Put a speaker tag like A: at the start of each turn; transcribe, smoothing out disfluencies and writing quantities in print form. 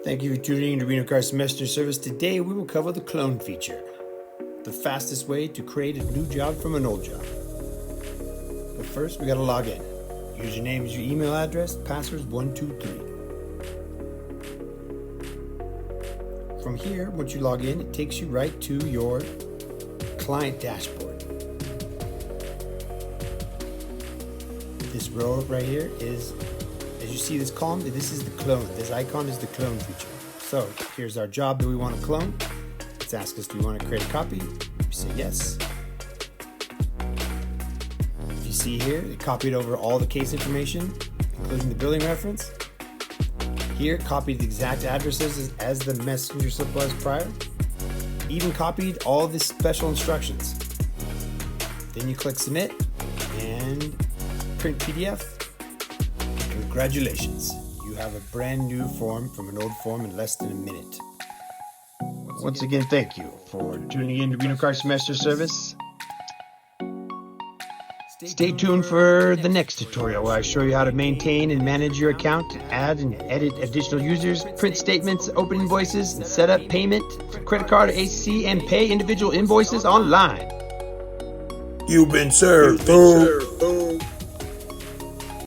A: Thank you for tuning in to RCMS Messenger Service. Today we will cover the clone feature, the fastest way to create a new job from an old job. But first we gotta log in. Username is your email address, password is 123. From here, once you log in, it takes you right to your client dashboard. This row right here is, as you see this column, this is the clone. This icon is the clone feature. So here's our job that we want to clone. Let's ask us, do we want to create a copy? We say yes. If you see here, it copied over all the case information, including the billing reference. Here, copied the exact addresses as the messenger slip was prior. Even copied all the special instructions. Then you click submit and print PDF. Congratulations, you have a brand new form from an old form in less than a minute. Once again, thank you for tuning in to RCMS Messenger Service. Stay tuned for the next tutorial where I show you how to maintain and manage your account, add and edit additional users, print statements, open invoices, and set up payment for credit card, AC, and pay individual invoices online.
B: You've been served, fool.